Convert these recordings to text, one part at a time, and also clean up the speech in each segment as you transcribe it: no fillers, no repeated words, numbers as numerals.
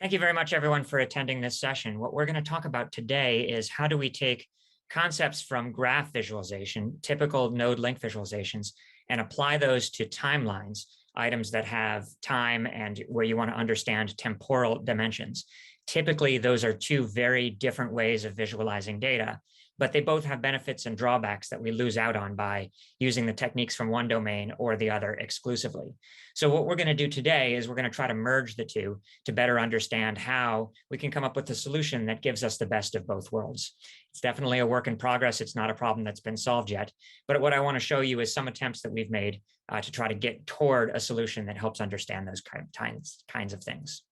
Thank you very much, everyone, for attending this session. What we're going to talk about today is how do we take concepts from graph visualization, typical NodeLink visualizations, and apply those to timelines, items that have time and where you want to understand temporal dimensions. Typically, those are two very different ways of visualizing data, but they both have benefits and drawbacks that we lose out on by using the techniques from one domain or the other exclusively. So what we're going to do today is we're going to try to merge the two to better understand how we can come up with a solution that gives us the best of both worlds. It's definitely a work in progress. It's not a problem that's been solved yet. But what I want to show you is some attempts that we've made to try to get toward a solution that helps understand those kinds of things.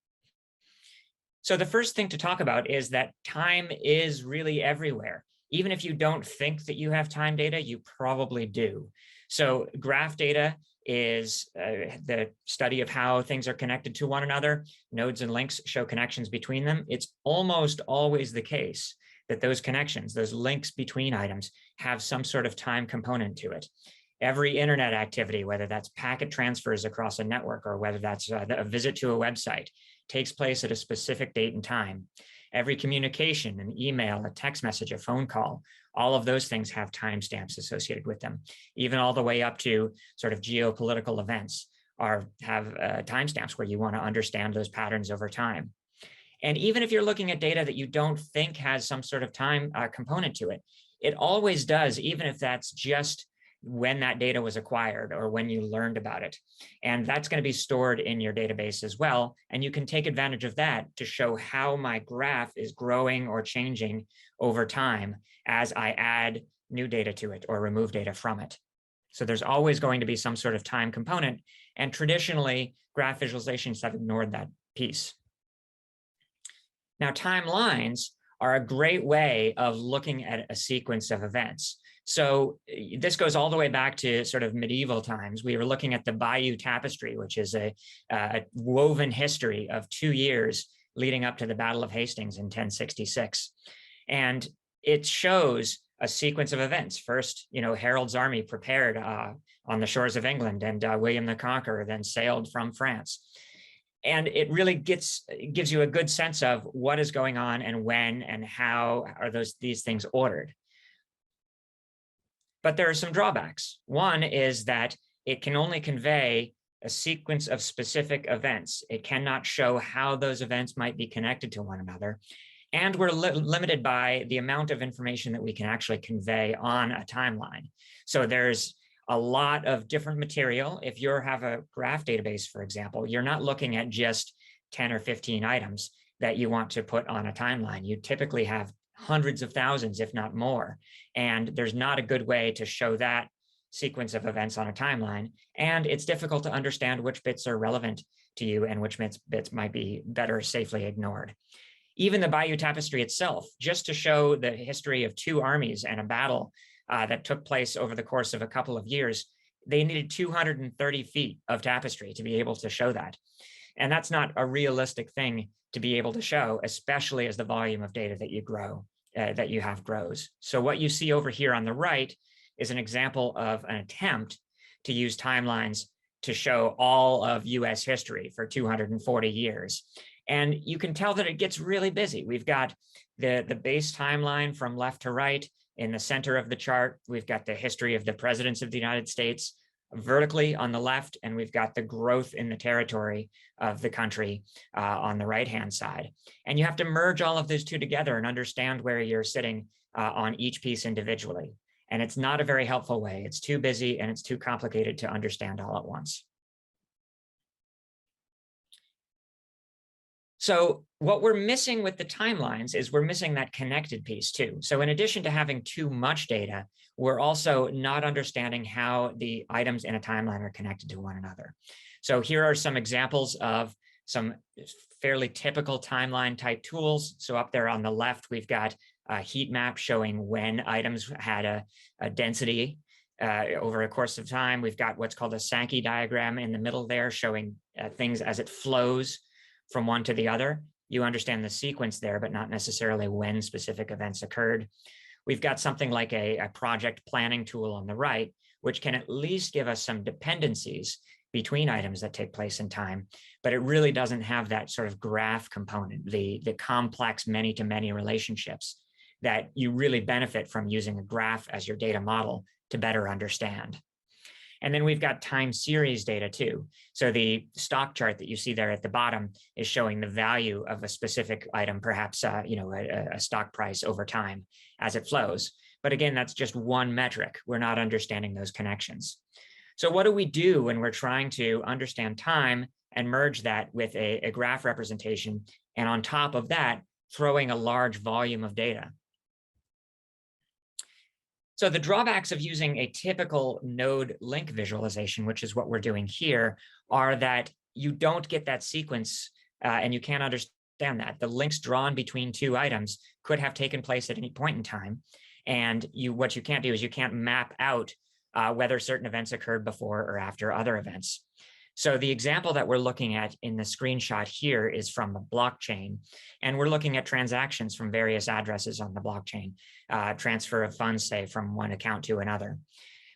So the first thing to talk about is that time is really everywhere. Even if you don't think that you have time data, you probably do. So graph data is the study of how things are connected to one another. Nodes and links show connections between them. It's almost always the case that those connections, those links between items, have some sort of time component to it. Every internet activity, whether that's packet transfers across a network or whether that's a visit to a website, takes place at a specific date and time. Every communication, an email, a text message, a phone call, all of those things have timestamps associated with them, even all the way up to sort of geopolitical events have timestamps where you want to understand those patterns over time. And even if you're looking at data that you don't think has some sort of time component to it, it always does, even if that's just when that data was acquired or when you learned about it. And that's going to be stored in your database as well. And you can take advantage of that to show how my graph is growing or changing over time as I add new data to it or remove data from it. So there's always going to be some sort of time component. And traditionally, graph visualizations have ignored that piece. Now, timelines are a great way of looking at a sequence of events. So this goes all the way back to sort of medieval times. We were looking at the Bayeux Tapestry, which is a woven history of 2 years leading up to the Battle of Hastings in 1066. And it shows a sequence of events. First, Harold's army prepared on the shores of England, and William the Conqueror then sailed from France. And it really gives you a good sense of what is going on and when and how are these things ordered. But there are some drawbacks. One is that it can only convey a sequence of specific events. It cannot show how those events might be connected to one another. And we're limited by the amount of information that we can actually convey on a timeline. So there's a lot of different material. If you have a graph database, for example, you're not looking at just 10 or 15 items that you want to put on a timeline. You typically have hundreds of thousands, if not more. And there's not a good way to show that sequence of events on a timeline. And it's difficult to understand which bits are relevant to you and which bits might be better safely ignored. Even the Bayeux Tapestry itself, just to show the history of 2 armies and a battle that took place over the course of a couple of years, they needed 230 feet of tapestry to be able to show that. And that's not a realistic thing to be able to show, especially as the volume of data that you have grows. So what you see over here on the right is an example of an attempt to use timelines to show all of US history for 240 years. And you can tell that it gets really busy. We've got the base timeline from left to right. In the center of the chart, we've got the history of the presidents of the United States vertically on the left, and we've got the growth in the territory of the country on the right-hand side. And you have to merge all of those two together and understand where you're sitting on each piece individually. And it's not a very helpful way. It's too busy and it's too complicated to understand all at once. So what we're missing with the timelines is we're missing that connected piece too. So in addition to having too much data, we're also not understanding how the items in a timeline are connected to one another. So here are some examples of some fairly typical timeline type tools. So up there on the left, we've got a heat map showing when items had a density over a course of time. We've got what's called a Sankey diagram in the middle there, showing things as it flows from one to the other. You understand the sequence there, but not necessarily when specific events occurred. We've got something like a project planning tool on the right, which can at least give us some dependencies between items that take place in time, but it really doesn't have that sort of graph component, the complex many-to-many relationships that you really benefit from using a graph as your data model to better understand. And then we've got time series data too. So the stock chart that you see there at the bottom is showing the value of a specific item, perhaps a stock price over time as it flows. But again, that's just one metric. We're not understanding those connections. So what do we do when we're trying to understand time and merge that with a graph representation, and on top of that, throwing a large volume of data? So the drawbacks of using a typical NodeLink visualization, which is what we're doing here, are that you don't get that sequence and you can't understand that. The links drawn between two items could have taken place at any point in time. And what you can't do is you can't map out whether certain events occurred before or after other events. So the example that we're looking at in the screenshot here is from the blockchain, and we're looking at transactions from various addresses on the blockchain, transfer of funds, say, from one account to another.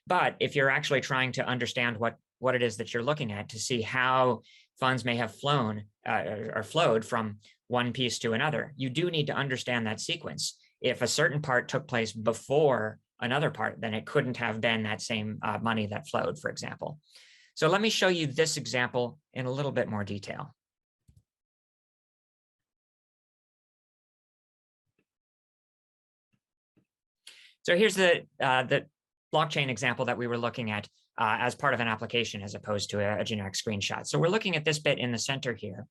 But if you're actually trying to understand what it is that you're looking at to see how funds may have flown or flowed from one piece to another, you do need to understand that sequence. If a certain part took place before another part, then it couldn't have been that same money that flowed, for example. So let me show you this example in a little bit more detail. So here's the blockchain example that we were looking at as part of an application as opposed to a generic screenshot. So we're looking at this bit in the center here.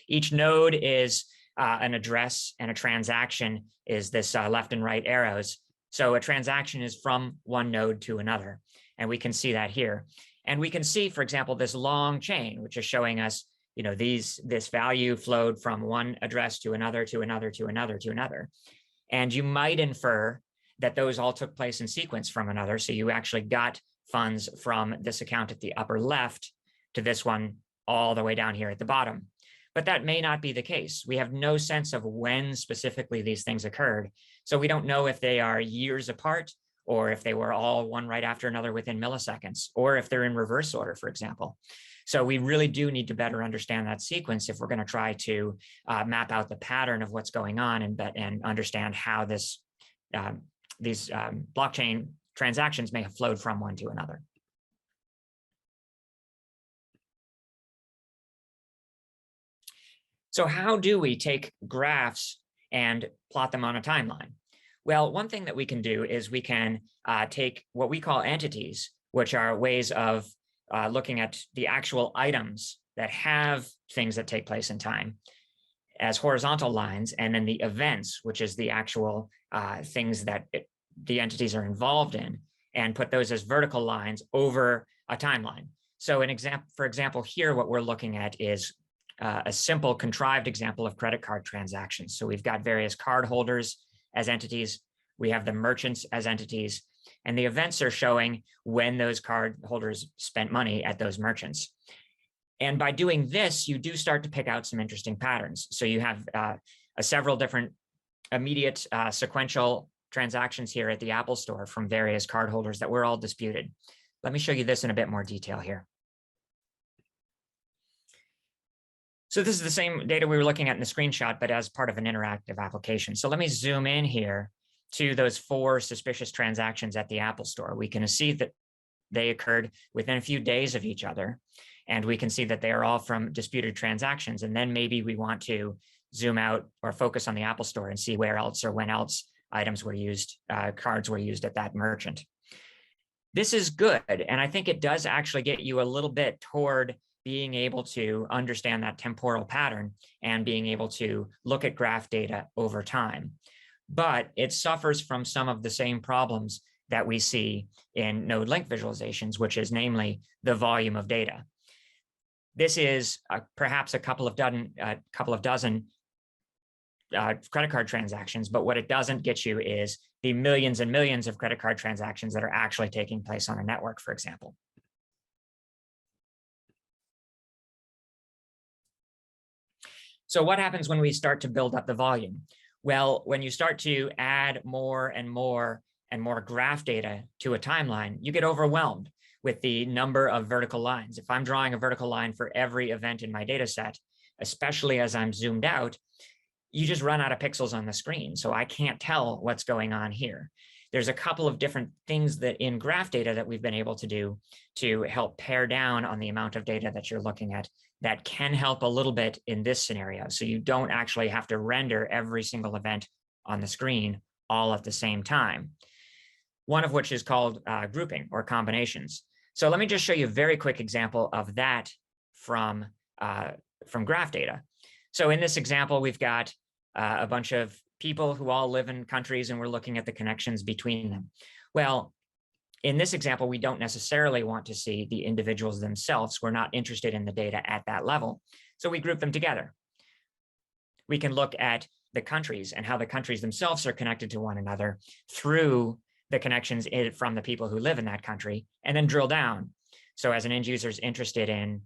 Each node is an address, and a transaction is this left and right arrows. So a transaction is from one node to another, and we can see that here. And we can see, for example, this long chain, which is showing us, this value flowed from one address to another, to another, to another, to another. And you might infer that those all took place in sequence from another. So you actually got funds from this account at the upper left to this one all the way down here at the bottom. But that may not be the case. We have no sense of when specifically these things occurred. So we don't know if they are years apart, or if they were all one right after another within milliseconds, or if they're in reverse order, for example. So we really do need to better understand that sequence if we're going to try to map out the pattern of what's going on and understand how these blockchain transactions may have flowed from one to another. So how do we take graphs and plot them on a timeline? Well, one thing that we can do is we can take what we call entities, which are ways of looking at the actual items that have things that take place in time, as horizontal lines, and then the events, which is the actual things that the entities are involved in, and put those as vertical lines over a timeline. So for example, here, what we're looking at is a simple contrived example of credit card transactions. So we've got various card holders as entities, we have the merchants as entities, and the events are showing when those card holders spent money at those merchants. And by doing this, you do start to pick out some interesting patterns. So you have several different immediate sequential transactions here at the Apple Store from various card holders that were all disputed. Let me show you this in a bit more detail here. So this is the same data we were looking at in the screenshot, but as part of an interactive application. So let me zoom in here to those 4 suspicious transactions at the Apple Store. We can see that they occurred within a few days of each other, and we can see that they are all from disputed transactions. And then maybe we want to zoom out or focus on the Apple Store and see where else or when else items were used, cards were used at that merchant. This is good, and I think it does actually get you a little bit toward being able to understand that temporal pattern and being able to look at graph data over time. But it suffers from some of the same problems that we see in NodeLink visualizations, which is namely the volume of data. This is perhaps a couple of dozen credit card transactions, but what it doesn't get you is the millions and millions of credit card transactions that are actually taking place on a network, for example. So what happens when we start to build up the volume? Well, when you start to add more and more and more graph data to a timeline, you get overwhelmed with the number of vertical lines. If I'm drawing a vertical line for every event in my data set, especially as I'm zoomed out, you just run out of pixels on the screen. So I can't tell what's going on here. There's a couple of different things that in graph data that we've been able to do to help pare down on the amount of data that you're looking at that can help a little bit in this scenario. So you don't actually have to render every single event on the screen all at the same time. One of which is called grouping or combinations. So let me just show you a very quick example of that from graph data. So in this example, we've got a bunch of people who all live in countries, and we're looking at the connections between them. Well, in this example, we don't necessarily want to see the individuals themselves. We're not interested in the data at that level. So we group them together. We can look at the countries and how the countries themselves are connected to one another through the connections from the people who live in that country, and then drill down. So as an end user is interested in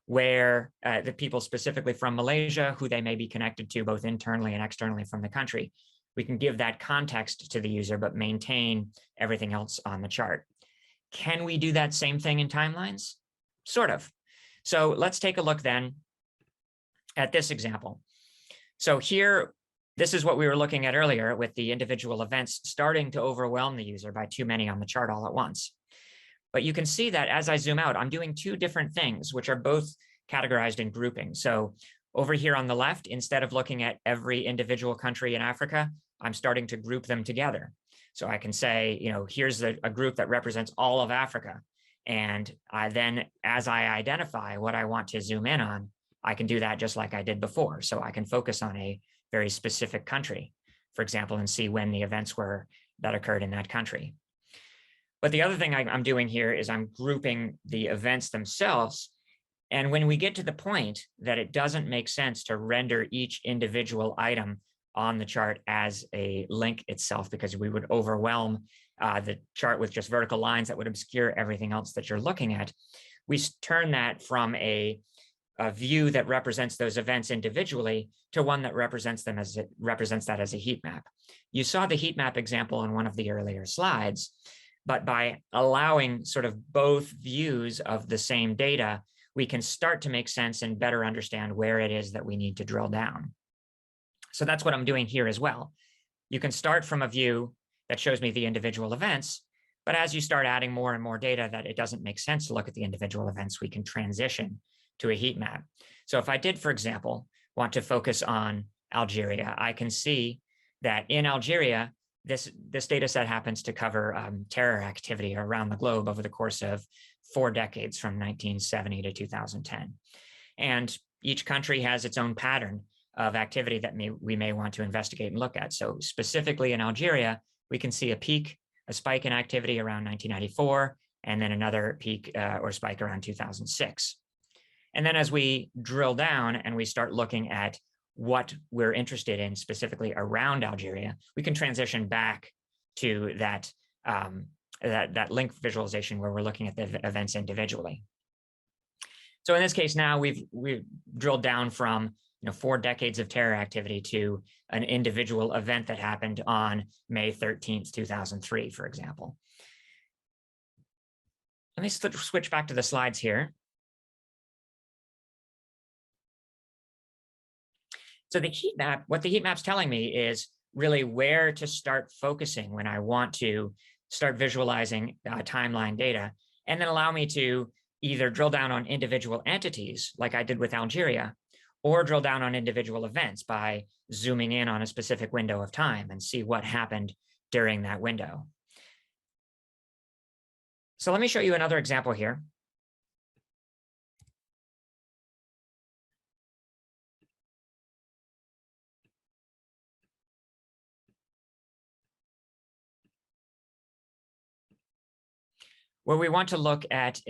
where the people specifically from Malaysia, who they may be connected to both internally and externally from the country, we can give that context to the user, but maintain everything else on the chart. Can we do that same thing in timelines? Sort of. So let's take a look then at this example. So here, this is what we were looking at earlier with the individual events starting to overwhelm the user by too many on the chart all at once. But you can see that as I zoom out, I'm doing two different things, which are both categorized in grouping. So over here on the left, instead of looking at every individual country in Africa, I'm starting to group them together. So I can say, here's a group that represents all of Africa. And then as I identify what I want to zoom in on, I can do that just like I did before. So I can focus on a very specific country, for example, and see when the events were that occurred in that country. But the other thing I'm doing here is I'm grouping the events themselves. And when we get to the point that it doesn't make sense to render each individual item on the chart as a link itself, because we would overwhelm the chart with just vertical lines that would obscure everything else that you're looking at, we turn that from a view that represents those events individually to one that represents that as a heat map. You saw the heat map example in one of the earlier slides. But by allowing sort of both views of the same data, we can start to make sense and better understand where it is that we need to drill down. So that's what I'm doing here as well. You can start from a view that shows me the individual events, but as you start adding more and more data that it doesn't make sense to look at the individual events, we can transition to a heat map. So if I did, for example, want to focus on Algeria, I can see that in Algeria, this data set happens to cover terror activity around the globe over the course of 4 decades from 1970 to 2010. And each country has its own pattern of activity that we may want to investigate and look at. So specifically in Algeria, we can see a spike in activity around 1994, and then another peak or spike around 2006. And then as we drill down and we start looking at what we're interested in specifically around Algeria, we can transition back to that link visualization where we're looking at the events individually. So in this case now we've drilled down from 4 decades of terror activity to an individual event that happened on May 13th, 2003, for example. Let me switch back to the slides here. So the heat map, what the heat map's telling me is really where to start focusing when I want to start visualizing timeline data, and then allow me to either drill down on individual entities like I did with Algeria, or drill down on individual events by zooming in on a specific window of time and see what happened during that window. So let me show you another example here. Where we want to look at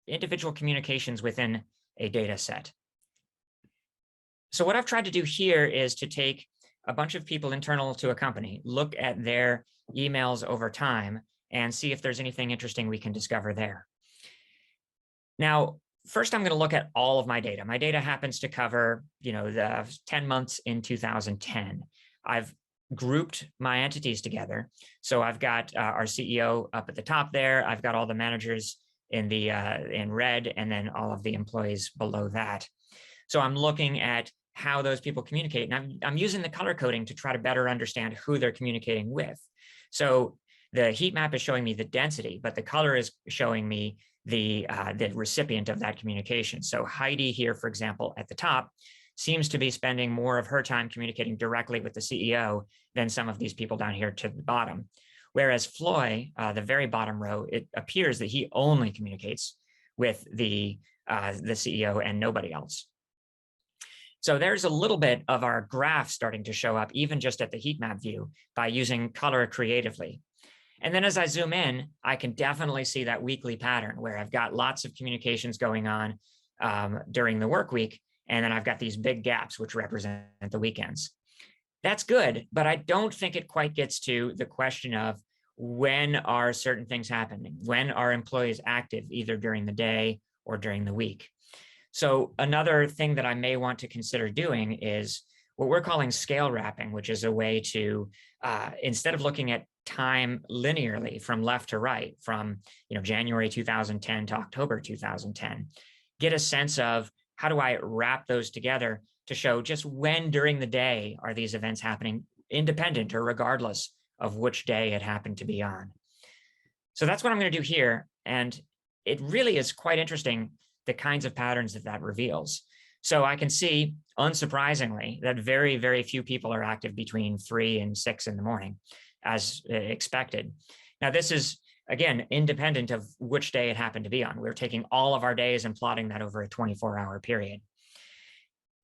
individual communications within a data set. So what I've tried to do here is to take a bunch of people internal to a company, look at their emails over time, and see if there's anything interesting we can discover there. Now, first, I'm going to look at all of my data. My data happens to cover, the 10 months in 2010. I've grouped my entities together. So I've got our CEO up at the top there. I've got all the managers in the in red, and then all of the employees below that. So I'm looking at how those people communicate, and I'm using the color coding to try to better understand who they're communicating with. So the heat map is showing me the density, but the color is showing me the recipient of that communication. So Heidi here, for example, at the top, seems to be spending more of her time communicating directly with the CEO than some of these people down here to the bottom. Whereas Floy, the very bottom row, it appears that he only communicates with the CEO and nobody else. So there's a little bit of our graph starting to show up, even just at the heat map view, by using color creatively. And then as I zoom in, I can definitely see that weekly pattern where I've got lots of communications going on during the work week, and then I've got these big gaps which represent the weekends. That's good, but I don't think it quite gets to the question of when are certain things happening? When are employees active, either during the day or during the week? So another thing that I may want to consider doing is what we're calling scale wrapping, which is a way to, instead of looking at time linearly from left to right, from January 2010 to October 2010, get a sense of how do I wrap those together to show just when during the day are these events happening, independent or regardless of which day it happened to be on. So that's what I'm going to do here. And it really is quite interesting, the kinds of patterns that reveals. So I can see, unsurprisingly, that very, very few people are active between 3 and 6 in the morning, as expected. Now, this is, again, independent of which day it happened to be on. We're taking all of our days and plotting that over a 24-hour period.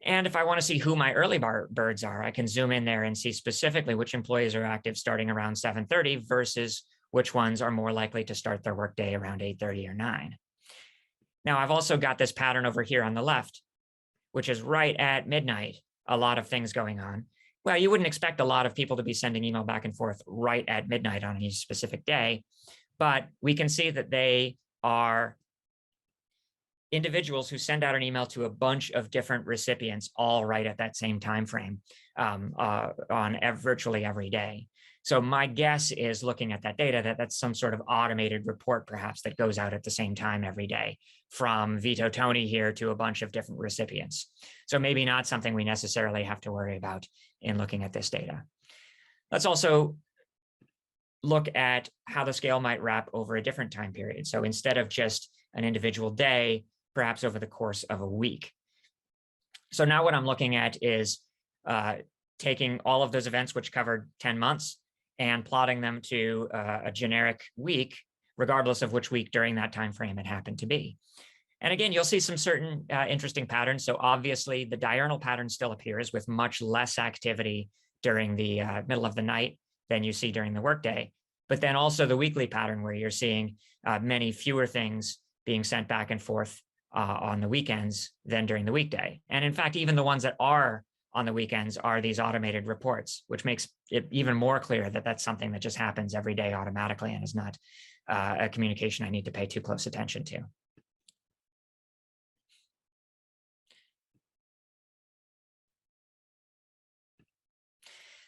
And if I want to see who my early birds are, I can zoom in there and see specifically which employees are active starting around 7:30 versus which ones are more likely to start their workday around 8:30 or 9. Now, I've also got this pattern over here on the left, which is right at midnight, a lot of things going on. Well, you wouldn't expect a lot of people to be sending email back and forth right at midnight on any specific day, but we can see that they are individuals who send out an email to a bunch of different recipients all right at that same time frame on virtually every day. So my guess is, looking at that data, that that's some sort of automated report perhaps that goes out at the same time every day, from Vito Tony here to a bunch of different recipients. So maybe not something we necessarily have to worry about in looking at this data. Let's also look at how the scale might wrap over a different time period. So instead of just an individual day, perhaps over the course of a week. So now what I'm looking at is taking all of those events which covered 10 months and plotting them to a generic week, regardless of which week during that time frame it happened to be. And again, you'll see some certain interesting patterns. So obviously the diurnal pattern still appears with much less activity during the middle of the night than you see during the workday. But then also the weekly pattern, where you're seeing many fewer things being sent back and forth on the weekends than during the weekday. And in fact, even the ones that are on the weekends are these automated reports, which makes it even more clear that that's something that just happens every day automatically and is not a communication I need to pay too close attention to.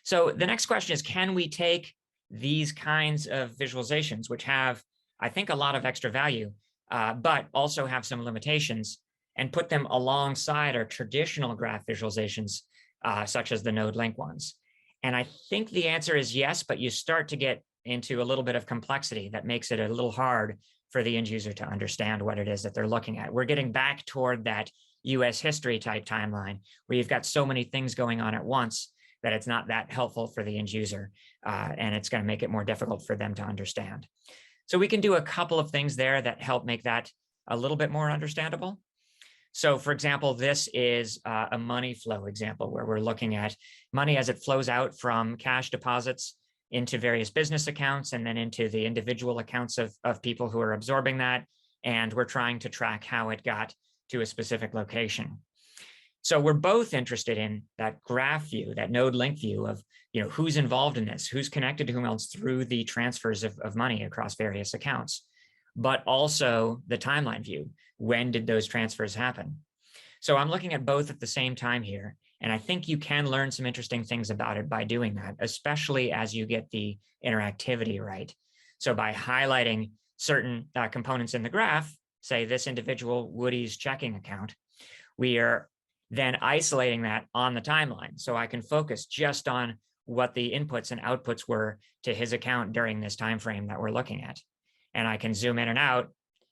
So the next question is, can we take these kinds of visualizations, which have, I think, a lot of extra value, but also have some limitations, and put them alongside our traditional graph visualizations, such as the NodeLink ones? And I think the answer is yes, but you start to get into a little bit of complexity that makes it a little hard for the end user to understand what it is that they're looking at. We're getting back toward that US history type timeline, where you've got so many things going on at once that it's not that helpful for the end user, and it's going to make it more difficult for them to understand. So we can do a couple of things there that help make that a little bit more understandable. So for example, this is a money flow example, where we're looking at money as it flows out from cash deposits into various business accounts and then into the individual accounts of people who are absorbing that. And we're trying to track how it got to a specific location. So we're both interested in that graph view, that NodeLink view of, who's involved in this, who's connected to whom else through the transfers of money across various accounts, but also the timeline view. When did those transfers happen? So I'm looking at both at the same time here. And I think you can learn some interesting things about it by doing that, especially as you get the interactivity right. So by highlighting certain components in the graph, say this individual Woody's checking account, we are then isolating that on the timeline. So I can focus just on what the inputs and outputs were to his account during this time frame that we're looking at. And I can zoom in and out,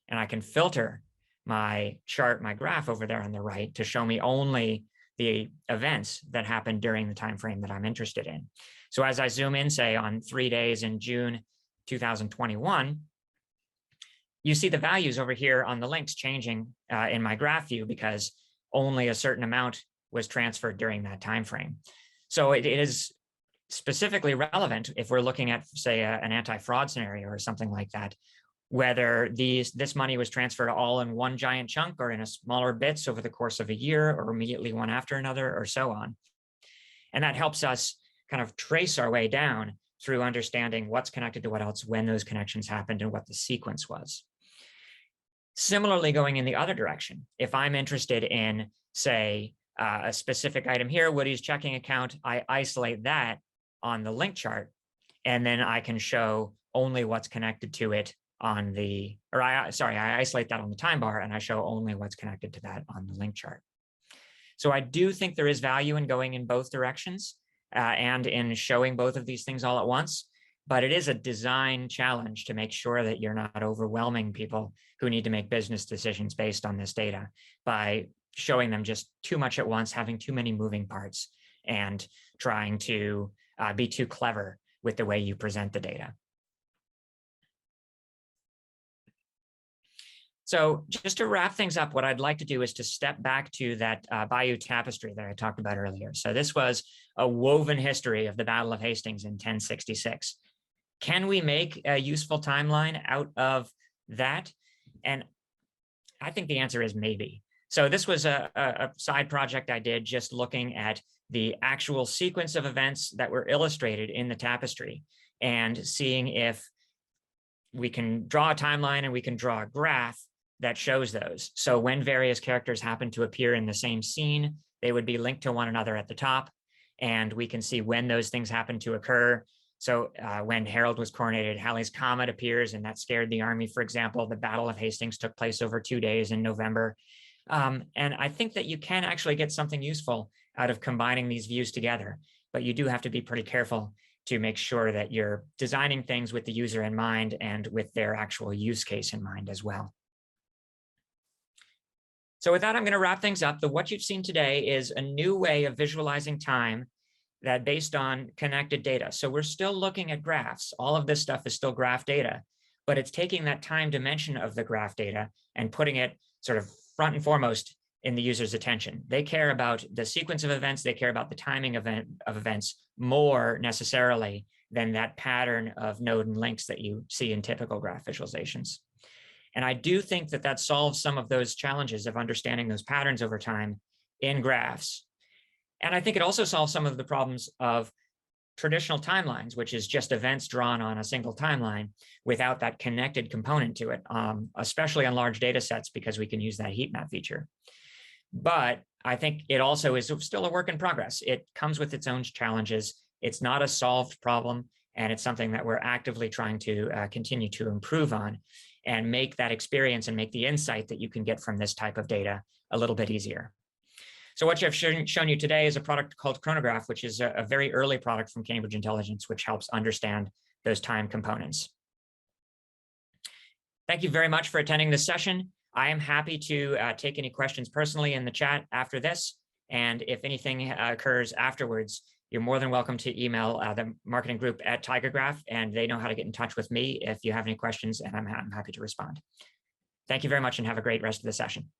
and I can filter my chart, my graph over there on the right to show me only the events that happened during the time frame that I'm interested in. So as I zoom in, say on 3 days in June 2021, you see the values over here on the links changing in my graph view because only a certain amount was transferred during that time frame. So it is specifically relevant if we're looking at, say, an anti-fraud scenario or something like that, whether this money was transferred all in one giant chunk or in a smaller bits over the course of a year or immediately one after another or so on. And that helps us kind of trace our way down through understanding what's connected to what else, when those connections happened, and what the sequence was. Similarly, going in the other direction, if I'm interested in, say, a specific item here, Woody's checking account, I isolate that on the link chart, and then I can show only what's connected to it on the, or I isolate that on the time bar and I show only what's connected to that on the link chart. So I do think there is value in going in both directions and in showing both of these things all at once, but it is a design challenge to make sure that you're not overwhelming people who need to make business decisions based on this data by showing them just too much at once, having too many moving parts, and trying to be too clever with the way you present the data. So just to wrap things up, what I'd like to do is to step back to that Bayeux tapestry that I talked about earlier. So this was a woven history of the Battle of Hastings in 1066. Can we make a useful timeline out of that? And I think the answer is maybe. So this was a side project I did just looking at the actual sequence of events that were illustrated in the tapestry and seeing if we can draw a timeline and we can draw a graph that shows those. So when various characters happen to appear in the same scene, they would be linked to one another at the top, and we can see when those things happen to occur. So when Harold was coronated, Halley's Comet appears, and that scared the army, for example. The Battle of Hastings took place over 2 days in November. And I think that you can actually get something useful out of combining these views together, but you do have to be pretty careful to make sure that you're designing things with the user in mind and with their actual use case in mind as well. So with that, I'm going to wrap things up. What you've seen today is a new way of visualizing time that based on connected data. So we're still looking at graphs. All of this stuff is still graph data, but it's taking that time dimension of the graph data and putting it sort of front and foremost in the user's attention. They care about the sequence of events. They care about the timing of events more necessarily than that pattern of node and links that you see in typical graph visualizations. And I do think that that solves some of those challenges of understanding those patterns over time in graphs. And I think it also solves some of the problems of traditional timelines, which is just events drawn on a single timeline without that connected component to it, especially on large data sets, because we can use that heat map feature. But I think it also is still a work in progress. It comes with its own challenges. It's not a solved problem, and it's something that we're actively trying to continue to improve on and make that experience and make the insight that you can get from this type of data a little bit easier. So what I've shown you today is a product called Chronograph, which is a very early product from Cambridge Intelligence, which helps understand those time components. Thank you very much for attending this session. I am happy to take any questions personally in the chat after this. And if anything occurs afterwards, you're more than welcome to email the marketing group at Tigergraph, and they know how to get in touch with me if you have any questions, and I'm happy to respond. Thank you very much and have a great rest of the session.